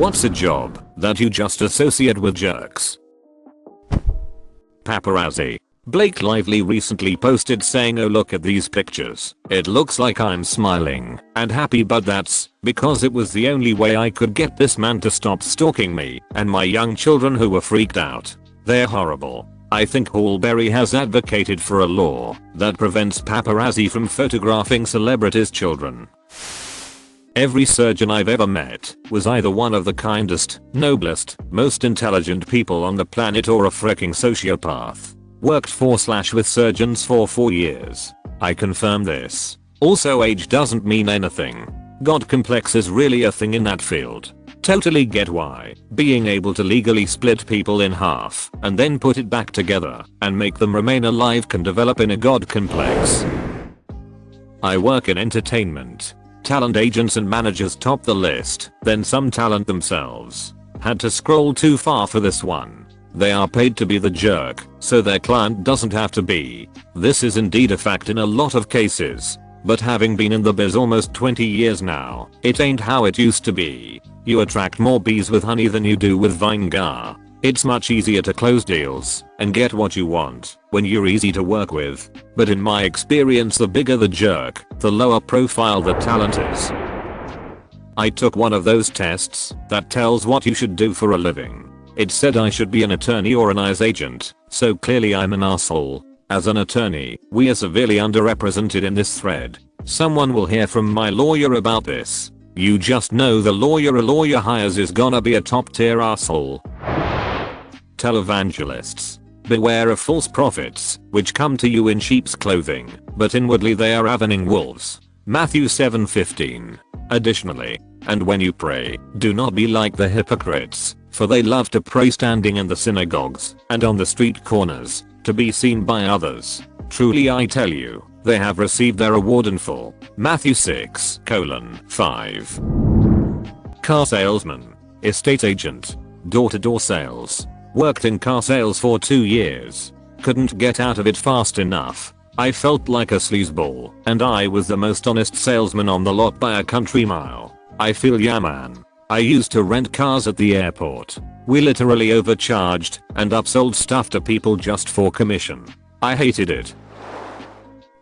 What's a job that you just associate with jerks? Paparazzi. Blake Lively recently posted saying, "Oh, look at these pictures. It looks like I'm smiling and happy, but that's because it was the only way I could get this man to stop stalking me and my young children who were freaked out. They're horrible." I think Hallberry has advocated for a law that prevents paparazzi from photographing celebrities' children. Every surgeon I've ever met was either one of the kindest, noblest, most intelligent people on the planet or a freaking sociopath. Worked for/with surgeons for 4 years. I confirm this. Also, age doesn't mean anything. God complex is really a thing in that field. Totally get why being able to legally split people in half and then put it back together and make them remain alive can develop in a God complex. I work in entertainment. Talent agents and managers top the list, then some talent themselves. Had to scroll too far for this one. They are paid to be the jerk, so their client doesn't have to be. This is indeed a fact in a lot of cases. But having been in the biz almost 20 years now, it ain't how it used to be. You attract more bees with honey than you do with vinegar. It's much easier to close deals and get what you want when you're easy to work with. But in my experience, the bigger the jerk, the lower profile the talent is. I took one of those tests that tells what you should do for a living. It said I should be an attorney or an IS agent, so clearly I'm an asshole. As an attorney, we are severely underrepresented in this thread. Someone will hear from my lawyer about this. You just know the lawyer a lawyer hires is gonna be a top tier asshole. Televangelists. Beware of false prophets, which come to you in sheep's clothing, but inwardly they are ravening wolves. Matthew 7:15. Additionally, and when you pray, do not be like the hypocrites, for they love to pray standing in the synagogues and on the street corners, to be seen by others. Truly I tell you, they have received their reward in full. Matthew 6:5. Car salesman. Estate agent. Door-to-door sales. Worked in car sales for 2 years. Couldn't get out of it fast enough. I felt like a sleazeball, and I was the most honest salesman on the lot by a country mile. I feel ya man. I used to rent cars at the airport. We literally overcharged and upsold stuff to people just for commission. I hated it.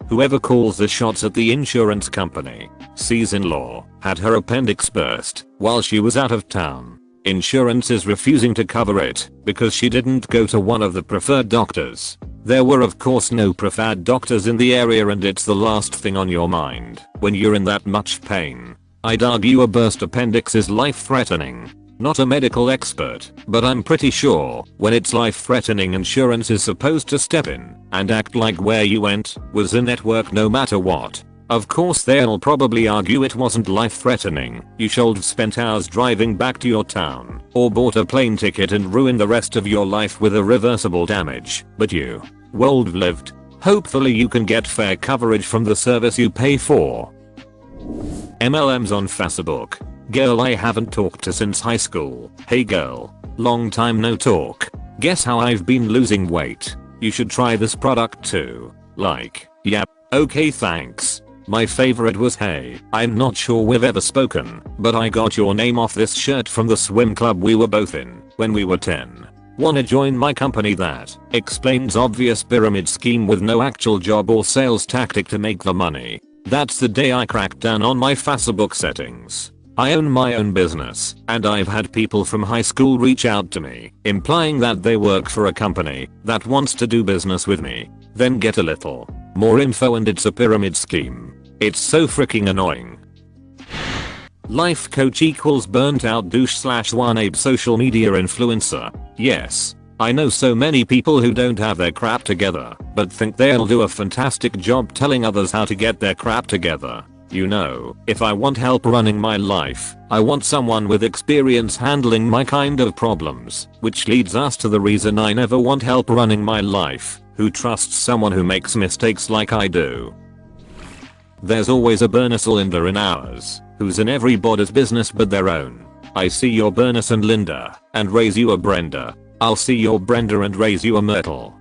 Whoever calls the shots at the insurance company. C's in-law had her appendix burst while she was out of town. Insurance is refusing to cover it because she didn't go to one of the preferred doctors. There were of course no preferred doctors in the area, and it's the last thing on your mind when you're in that much pain. I'd argue a burst appendix is life-threatening. Not a medical expert, but I'm pretty sure when it's life-threatening, insurance is supposed to step in and act like where you went was a network no matter what. Of course they'll probably argue it wasn't life-threatening. You should have spent hours driving back to your town or bought a plane ticket and ruined the rest of your life with irreversible damage. But you well-lived. Hopefully you can get fair coverage from the service you pay for. MLMs on Facebook. Girl I haven't talked to since high school. Hey girl. Long time no talk. Guess how I've been losing weight? You should try this product too. Like, yep, okay thanks. My favorite was hey, I'm not sure we've ever spoken, but I got your name off this shirt from the swim club we were both in when we were 10. Wanna join my company? That explains obvious pyramid scheme with no actual job or sales tactic to make the money. That's the day I cracked down on my Facebook settings. I own my own business, and I've had people from high school reach out to me, implying that they work for a company that wants to do business with me. Then get a little more info and it's a pyramid scheme. It's so freaking annoying. Life coach equals burnt out douche/1abe social media influencer. Yes. I know so many people who don't have their crap together, but think they'll do a fantastic job telling others how to get their crap together. You know, if I want help running my life, I want someone with experience handling my kind of problems, which leads us to the reason I never want help running my life, who trusts someone who makes mistakes like I do. There's always a Bernice or Linda in ours, who's in everybody's business but their own. I see your Bernice and Linda, and raise you a Brenda. I'll see your Brenda and raise you a Myrtle.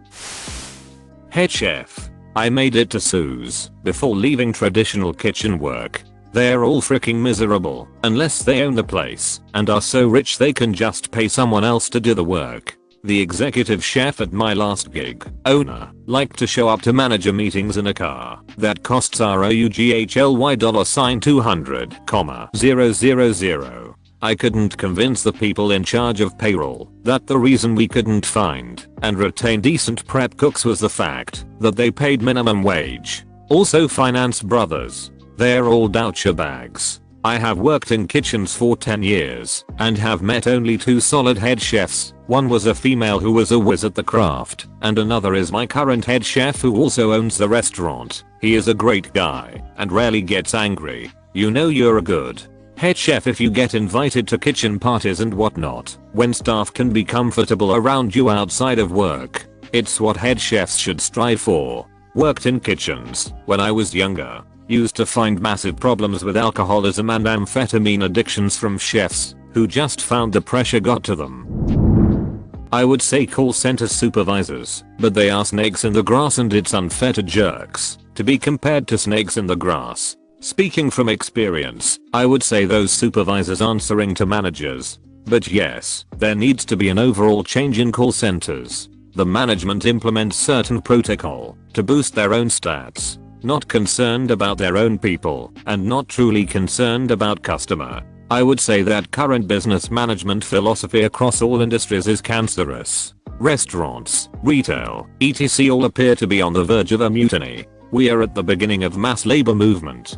Head chef. I made it to Sue's before leaving traditional kitchen work. They're all freaking miserable unless they own the place and are so rich they can just pay someone else to do the work. The executive chef at my last gig, owner, liked to show up to manager meetings in a car that costs $200,000. I couldn't convince the people in charge of payroll that the reason we couldn't find and retain decent prep cooks was the fact that they paid minimum wage. Also finance brothers. They're all douchebags. I have worked in kitchens for 10 years and have met only 2 solid head chefs. One was a female who was a whiz at the craft, and another is my current head chef who also owns the restaurant. He is a great guy and rarely gets angry. You know you're a good head chef if you get invited to kitchen parties and whatnot, when staff can be comfortable around you outside of work. It's what head chefs should strive for. Worked in kitchens when I was younger. Used to find massive problems with alcoholism and amphetamine addictions from chefs who just found the pressure got to them. I would say call center supervisors, but they are snakes in the grass and it's unfair to jerks to be compared to snakes in the grass. Speaking from experience, I would say those supervisors answering to managers. But yes, there needs to be an overall change in call centers. The management implements certain protocol to boost their own stats, not concerned about their own people and not truly concerned about customer. I would say that current business management philosophy across all industries is cancerous. Restaurants, retail, etc. all appear to be on the verge of a mutiny. We are at the beginning of mass labor movement.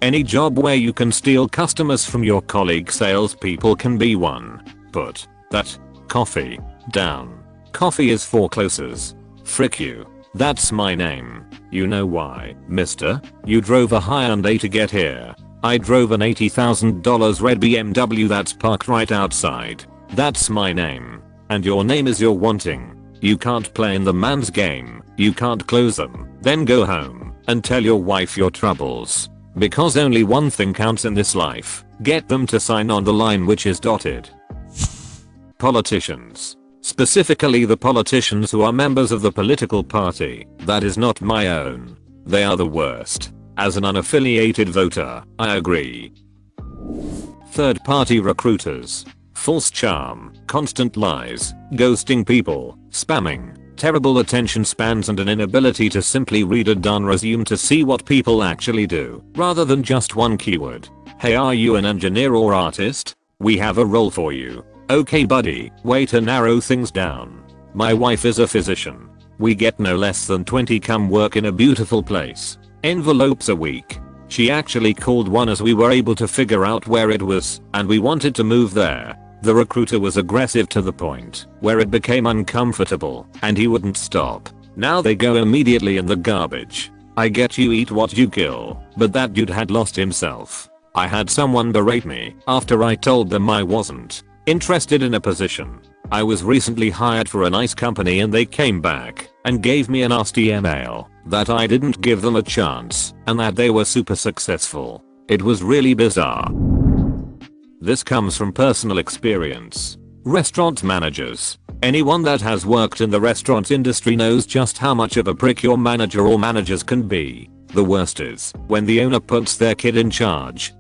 Any job where you can steal customers from your colleague salespeople can be one. Put that coffee down. Coffee is for closers. Frick you. That's my name. You know why, mister? You drove a Hyundai to get here. I drove an $80,000 red BMW that's parked right outside. That's my name. And your name is your wanting. You can't play in the man's game. You can't close them. Then go home and tell your wife your troubles. Because only one thing counts in this life. Get them to sign on the line which is dotted. Politicians. Specifically the politicians who are members of the political party that is not my own. They are the worst. As an unaffiliated voter, I agree. Third party recruiters. False charm, constant lies, ghosting people, spamming, terrible attention spans and an inability to simply read a done resume to see what people actually do, rather than just one keyword. Hey, are you an engineer or artist? We have a role for you. Okay buddy, way to narrow things down. My wife is a physician. We get no less than 20 come work in a beautiful place. Envelopes a week. She actually called one as we were able to figure out where it was, and we wanted to move there. The recruiter was aggressive to the point where it became uncomfortable, and he wouldn't stop. Now they go immediately in the garbage. I get you eat what you kill, but that dude had lost himself. I had someone berate me after I told them I wasn't interested in a position. I was recently hired for a nice company and they came back and gave me a nasty email that I didn't give them a chance and that they were super successful. It was really bizarre. This comes from personal experience. Restaurant managers. Anyone that has worked in the restaurant industry knows just how much of a prick your manager or managers can be. The worst is when the owner puts their kid in charge.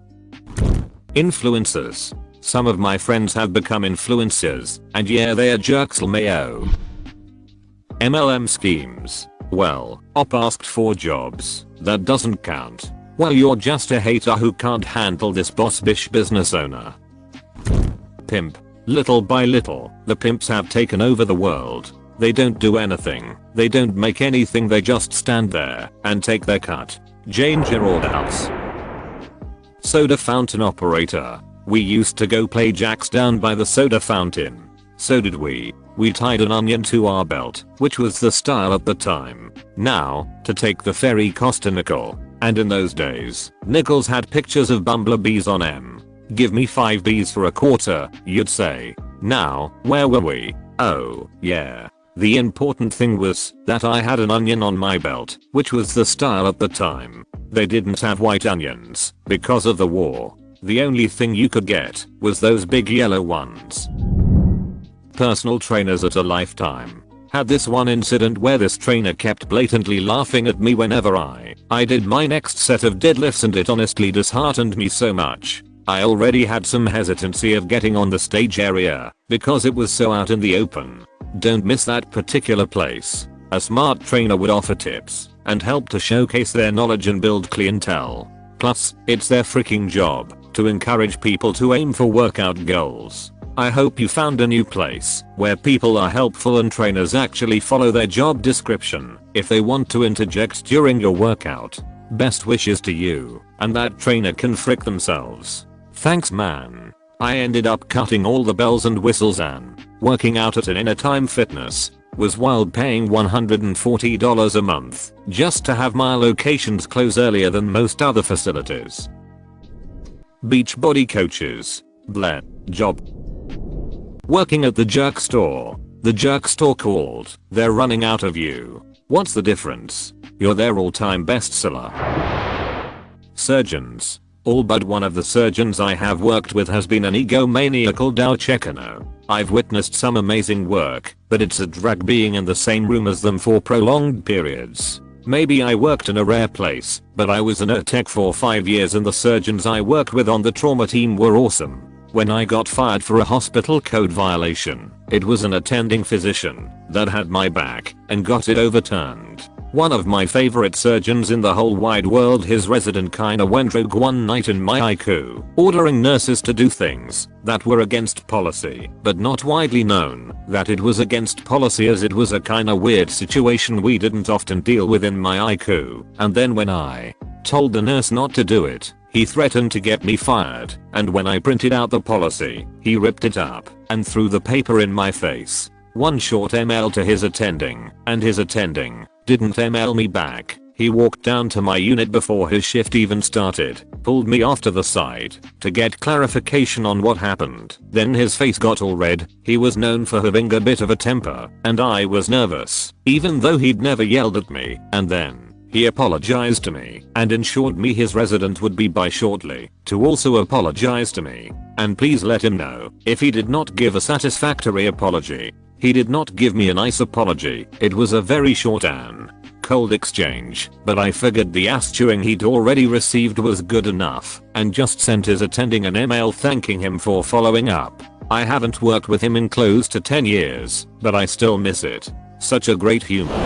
Influencers. Some of my friends have become influencers, and yeah, they are jerks lmayo. MLM schemes. Well, op asked for jobs. That doesn't count. Well, you're just a hater who can't handle this boss bish business owner. Pimp. Little by little, the pimps have taken over the world. They don't do anything. They don't make anything. They just stand there and take their cut. Jane Giraldhouse. Soda fountain operator. We used to go play jacks down by the soda fountain. So did we. We tied an onion to our belt, which was the style at the time. Now, to take the ferry cost a nickel. And in those days, nickels had pictures of bumblebees on them. Give me 5 Bs for a quarter, you'd say. Now, where were we? Oh, yeah. The important thing was that I had an onion on my belt, which was the style at the time. They didn't have white onions because of the war. The only thing you could get was those big yellow ones. Personal trainers at a lifetime. Had this one incident where this trainer kept blatantly laughing at me whenever I did my next set of deadlifts, and it honestly disheartened me so much. I already had some hesitancy of getting on the stage area because it was so out in the open. Don't miss that particular place. A smart trainer would offer tips and help to showcase their knowledge and build clientele. Plus, it's their freaking job to encourage people to aim for workout goals. I hope you found a new place where people are helpful and trainers actually follow their job description if they want to interject during your workout. Best wishes to you, and that trainer can frick themselves. Thanks man. I ended up cutting all the bells and whistles, and working out at an Anytime Fitness was wild, paying $140 a month just to have my locations close earlier than most other facilities. Beachbody coaches. Bleh. Job. Working at the jerk store. The jerk store called. They're running out of you. What's the difference? You're their all-time bestseller. Surgeons. All but one of the surgeons I have worked with has been an egomaniacal Dowchekano. I've witnessed some amazing work, but it's a drag being in the same room as them for prolonged periods. Maybe I worked in a rare place, but I was an tech for 5 years and the surgeons I worked with on the trauma team were awesome. When I got fired for a hospital code violation, it was an attending physician that had my back and got it overturned. One of my favorite surgeons in the whole wide world, his resident kinda went rogue one night in my ICU, ordering nurses to do things that were against policy, but not widely known that it was against policy, as it was a kinda weird situation we didn't often deal with in my ICU. And then when I told the nurse not to do it, he threatened to get me fired, and when I printed out the policy, he ripped it up and threw the paper in my face. One short email to his attending, and his attending didn't email me back. He walked down to my unit before his shift even started, pulled me off to the side to get clarification on what happened. Then his face got all red. He was known for having a bit of a temper, and I was nervous, even though he'd never yelled at me. And then he apologized to me and ensured me his resident would be by shortly to also apologize to me. And please let him know, if he did not give a satisfactory apology, he did not give me a nice apology. It was a very short and cold exchange, but I figured the ass chewing he'd already received was good enough and just sent his attending an email thanking him for following up. I haven't worked with him in close to 10 years, but I still miss it. Such a great human.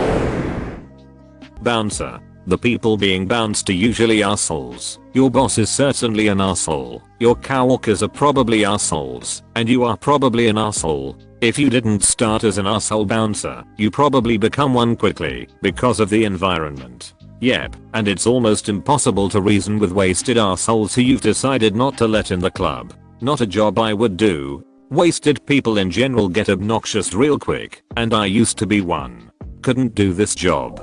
Bouncer. The people being bounced are usually assholes. Your boss is certainly an asshole. Your coworkers are probably assholes, and you are probably an asshole. If you didn't start as an asshole bouncer, you probably become one quickly because of the environment. Yep, and it's almost impossible to reason with wasted assholes who you've decided not to let in the club. Not a job I would do. Wasted people in general get obnoxious real quick, and I used to be one. Couldn't do this job.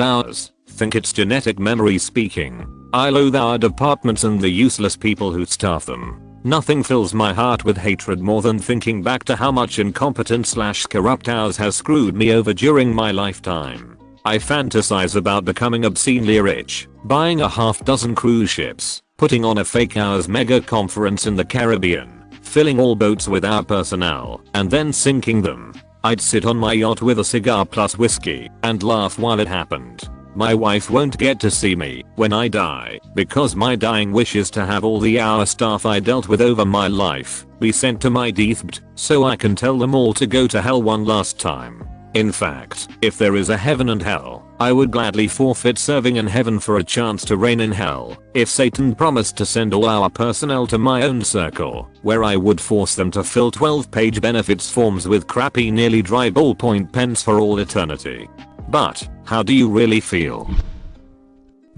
Ours. Think it's genetic memory speaking. I loathe our departments and the useless people who staff them. Nothing fills my heart with hatred more than thinking back to how much incompetent/corrupt ours has screwed me over during my lifetime. I fantasize about becoming obscenely rich, buying a half-dozen cruise ships, putting on a fake hours mega conference in the Caribbean, filling all boats with our personnel, and then sinking them. I'd sit on my yacht with a cigar plus whiskey and laugh while it happened. My wife won't get to see me when I die because my dying wish is to have all the hour staff I dealt with over my life be sent to my death so I can tell them all to go to hell one last time. In fact, if there is a heaven and hell, I would gladly forfeit serving in heaven for a chance to reign in hell. If Satan promised to send all our personnel to my own circle, where I would force them to fill 12-page benefits forms with crappy nearly dry ballpoint pens for all eternity. But, how do you really feel?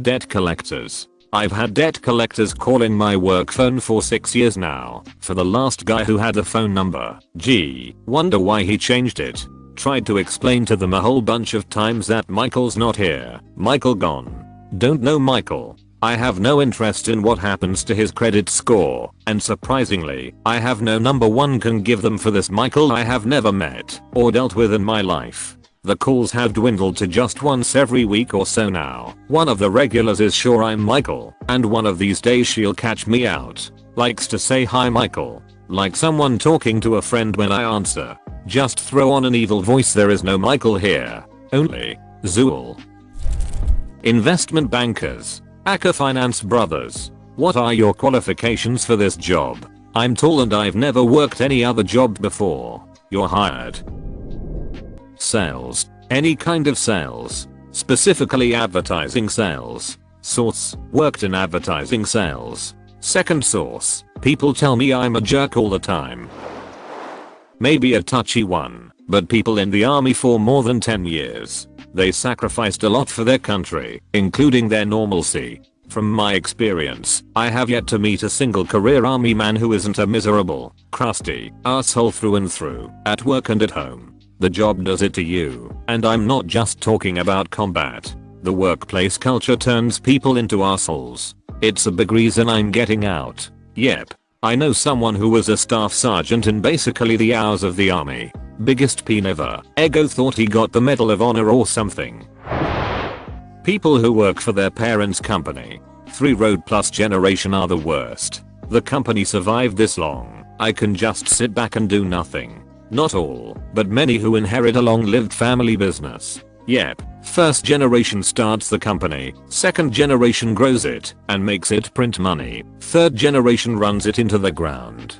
Debt collectors. I've had debt collectors calling my work phone for 6 years now. For the last guy who had a phone number, gee, wonder why he changed it. Tried to explain to them a whole bunch of times that Michael's not here. Michael gone. Don't know Michael. I have no interest in what happens to his credit score, and surprisingly, I have no number one can give them for this Michael I have never met or dealt with in my life. The calls have dwindled to just once every week or so now. One of the regulars is sure I'm Michael, and one of these days she'll catch me out. Likes to say hi Michael, like someone talking to a friend when I answer. Just throw on an evil voice. There is no Michael here. Only Zool. Investment bankers. Aka Finance Brothers. What are your qualifications for this job? I'm tall and I've never worked any other job before. You're hired. Sales. Any kind of sales. Specifically advertising sales. Source. Worked in advertising sales. Second source. People tell me I'm a jerk all the time. Maybe a touchy one, but people in the army for more than 10 years. They sacrificed a lot for their country, including their normalcy. From my experience, I have yet to meet a single career army man who isn't a miserable, crusty asshole through and through, at work and at home. The job does it to you, and I'm not just talking about combat. The workplace culture turns people into assholes. It's a big reason I'm getting out. Yep. I know someone who was a staff sergeant in basically the hours of the army. Biggest peen ever. Ego thought he got the Medal of Honor or something. People who work for their parents' company. 3 road plus generation are the worst. The company survived this long. I can just sit back and do nothing. Not all, but many who inherit a long-lived family business. Yep. First generation starts the company, second generation grows it and makes it print money, third generation runs it into the ground.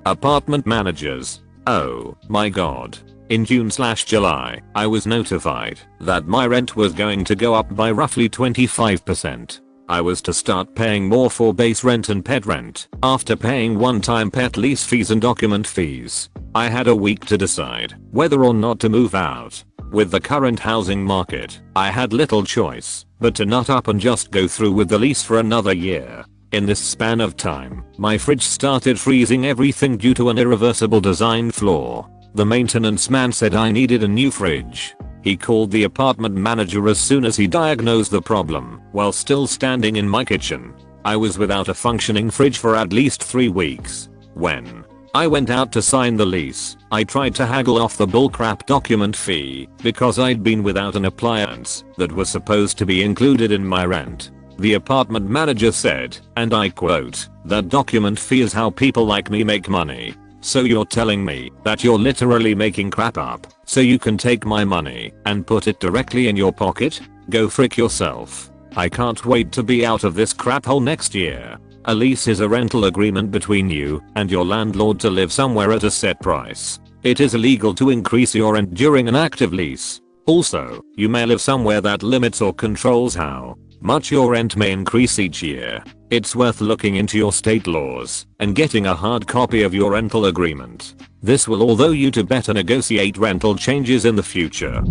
Apartment managers. Oh my god. In June/July, I was notified that my rent was going to go up by roughly 25%. I was to start paying more for base rent and pet rent after paying one-time pet lease fees and document fees. I had a week to decide whether or not to move out. With the current housing market, I had little choice but to nut up and just go through with the lease for another year. In this span of time, my fridge started freezing everything due to an irreversible design flaw. The maintenance man said I needed a new fridge. He called the apartment manager as soon as he diagnosed the problem while still standing in my kitchen. I was without a functioning fridge for at least 3 weeks. When I went out to sign the lease, I tried to haggle off the bullcrap document fee because I'd been without an appliance that was supposed to be included in my rent. The apartment manager said, and I quote, "That document fee is how people like me make money. So you're telling me that you're literally making crap up so you can take my money and put it directly in your pocket? Go frick yourself. I can't wait to be out of this crap hole next year." A lease is a rental agreement between you and your landlord to live somewhere at a set price. It is illegal to increase your rent during an active lease. Also, you may live somewhere that limits or controls how much your rent may increase each year. It's worth looking into your state laws and getting a hard copy of your rental agreement. This will allow you to better negotiate rental changes in the future.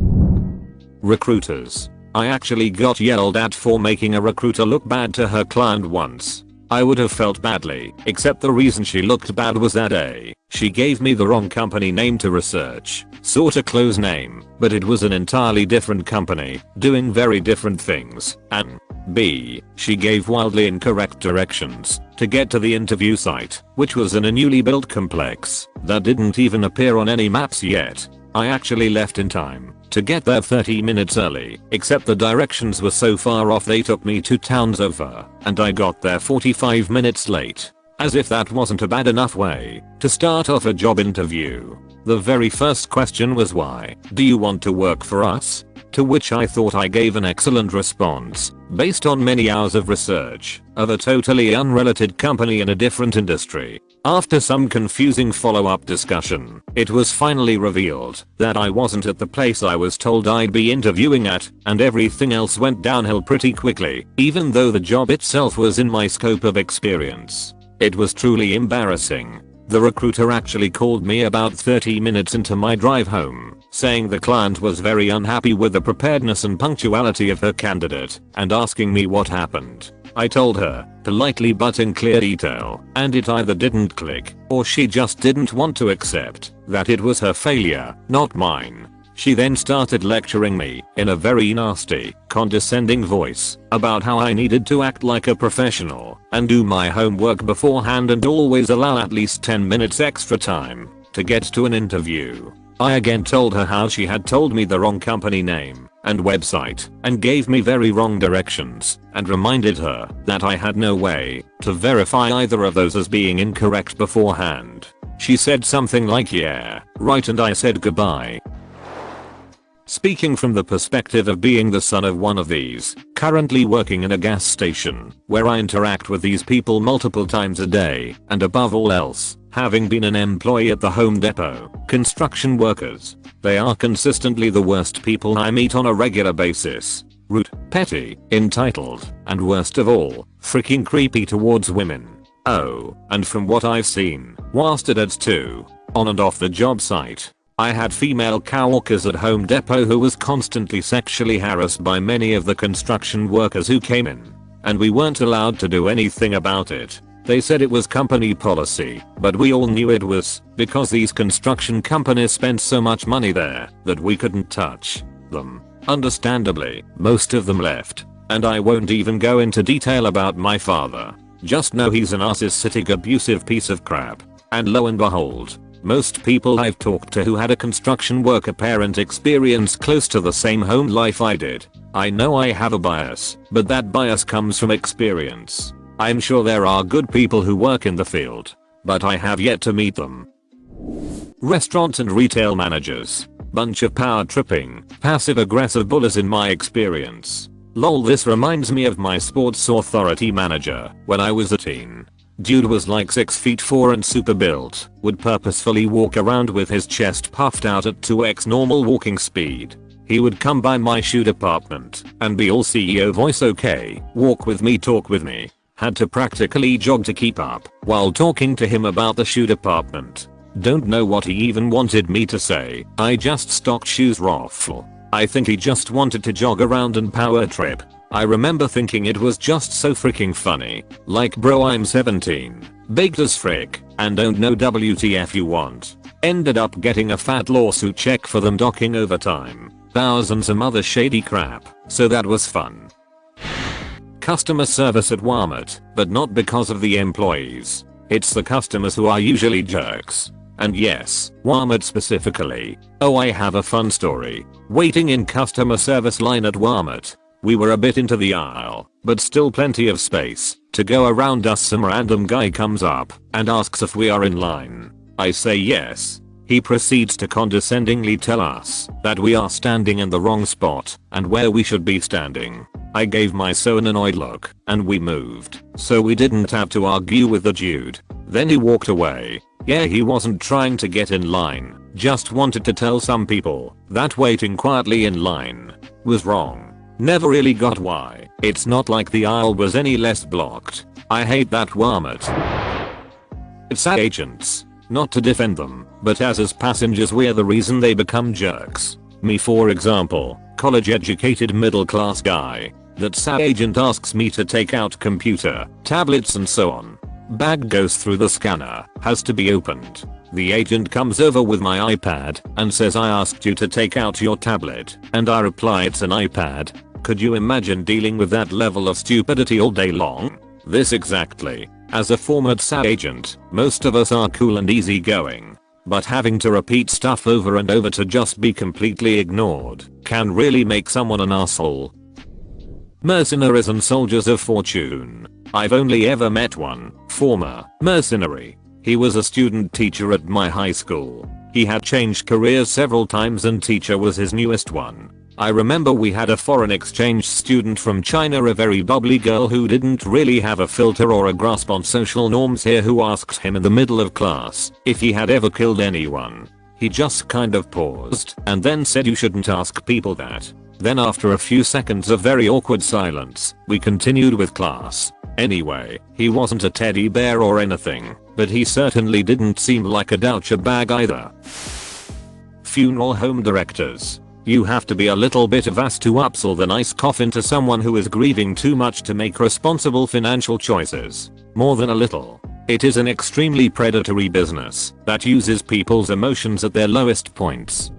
Recruiters. I actually got yelled at for making a recruiter look bad to her client once. I would have felt badly, except the reason she looked bad was that A, she gave me the wrong company name to research, sort a close name, but it was an entirely different company, doing very different things, and B, she gave wildly incorrect directions to get to the interview site, which was in a newly built complex that didn't even appear on any maps yet. I actually left in time to get there 30 minutes early, except the directions were so far off they took me 2 towns over, and I got there 45 minutes late. As if that wasn't a bad enough way to start off a job interview. The very first question was, "Why do you want to work for us?" To which I thought I gave an excellent response, based on many hours of research, of a totally unrelated company in a different industry. After some confusing follow-up discussion, it was finally revealed that I wasn't at the place I was told I'd be interviewing at, and everything else went downhill pretty quickly, even though the job itself was in my scope of experience. It was truly embarrassing. The recruiter actually called me about 30 minutes into my drive home, saying the client was very unhappy with the preparedness and punctuality of her candidate, and asking me what happened. I told her, politely but in clear detail, and it either didn't click, or she just didn't want to accept that it was her failure, not mine. She then started lecturing me in a very nasty, condescending voice about how I needed to act like a professional and do my homework beforehand and always allow at least 10 minutes extra time to get to an interview. I again told her how she had told me the wrong company name and website and gave me very wrong directions, and reminded her that I had no way to verify either of those as being incorrect beforehand. She said something like yeah, right, and I said goodbye. Speaking from the perspective of being the son of one of these, currently working in a gas station, where I interact with these people multiple times a day, and above all else, having been an employee at the Home Depot, construction workers, they are consistently the worst people I meet on a regular basis. Rude, petty, entitled, and worst of all, freaking creepy towards women. Oh, and from what I've seen, bastards too. On and off the job site. I had female coworkers at Home Depot who was constantly sexually harassed by many of the construction workers who came in. And we weren't allowed to do anything about it. They said it was company policy, but we all knew it was, because these construction companies spent so much money there, that we couldn't touch them. Understandably, most of them left. And I won't even go into detail about my father. Just know he's a narcissistic, abusive piece of crap. And lo and behold, most people I've talked to who had a construction worker parent experience close to the same home life I did. I know I have a bias, but that bias comes from experience. I'm sure there are good people who work in the field, but I have yet to meet them. Restaurant and retail managers. Bunch of power tripping, passive aggressive bullies in my experience. Lol, this reminds me of my sports authority manager when I was a teen. Dude was like 6'4" and super built, would purposefully walk around with his chest puffed out at 2x normal walking speed. He would come by my shoe department and be all CEO voice, okay, walk with me, talk with me. Had to practically jog to keep up while talking to him about the shoe department. Don't know what he even wanted me to say, I just stocked shoes raffle. I think he just wanted to jog around and power trip. I remember thinking it was just so freaking funny. Like, bro, I'm 17, baked as frick, and don't know WTF you want. Ended up getting a fat lawsuit check for them docking overtime. Hours and some other shady crap, so that was fun. Customer service at Walmart, but not because of the employees. It's the customers who are usually jerks. And yes, Walmart specifically. Oh, I have a fun story. Waiting in customer service line at Walmart. We were a bit into the aisle, but still plenty of space to go around us. Some random guy comes up and asks if we are in line. I say yes. He proceeds to condescendingly tell us that we are standing in the wrong spot and where we should be standing. I gave my so annoyed look and we moved, so we didn't have to argue with the dude. Then he walked away. Yeah, he wasn't trying to get in line, just wanted to tell some people that waiting quietly in line was wrong. Never really got why. It's not like the aisle was any less blocked. I hate that Walmart. It's ad agents. Not to defend them, but as passengers we're the reason they become jerks. Me for example, college educated middle class guy. That SAT agent asks me to take out computer, tablets and so on. Bag goes through the scanner, has to be opened. The agent comes over with my iPad and says I asked you to take out your tablet, and I reply it's an iPad. Could you imagine dealing with that level of stupidity all day long? This exactly. As a former SAT agent, most of us are cool and easygoing. But having to repeat stuff over and over to just be completely ignored can really make someone an asshole. Mercenaries and soldiers of fortune. I've only ever met one former mercenary. He was a student teacher at my high school. He had changed careers several times and teacher was his newest one. I remember we had a foreign exchange student from China, a very bubbly girl who didn't really have a filter or a grasp on social norms here, who asked him in the middle of class if he had ever killed anyone. He just kind of paused and then said you shouldn't ask people that. Then after a few seconds of very awkward silence, we continued with class. Anyway, he wasn't a teddy bear or anything, but he certainly didn't seem like a douchebag either. Funeral home directors. You have to be a little bit of ass to upsell the nice coffin to someone who is grieving too much to make responsible financial choices. More than a little. It is an extremely predatory business that uses people's emotions at their lowest points.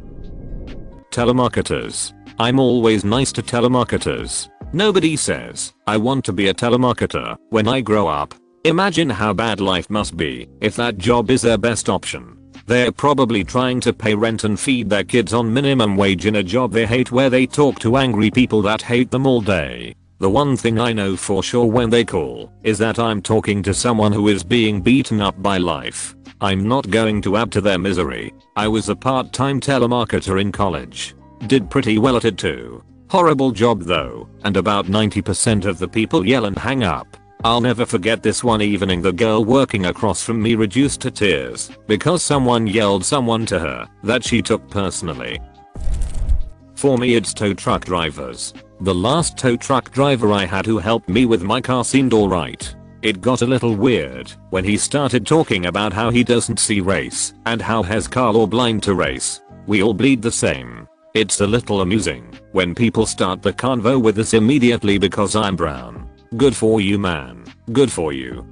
Telemarketers. I'm always nice to telemarketers. Nobody says, I want to be a telemarketer when I grow up. Imagine how bad life must be if that job is their best option. They're probably trying to pay rent and feed their kids on minimum wage in a job they hate, where they talk to angry people that hate them all day. The one thing I know for sure when they call is that I'm talking to someone who is being beaten up by life. I'm not going to add to their misery. I was a part-time telemarketer in college. Did pretty well at it too. Horrible job though, and about 90% of the people yell and hang up. I'll never forget this one evening, the girl working across from me reduced to tears because someone yelled someone to her that she took personally. For me it's tow truck drivers. The last tow truck driver I had who helped me with my car seemed alright. It got a little weird when he started talking about how he doesn't see race and how he's color blind to race. We all bleed the same. It's a little amusing when people start the convo with this immediately because I'm brown. Good for you, man. Good for you.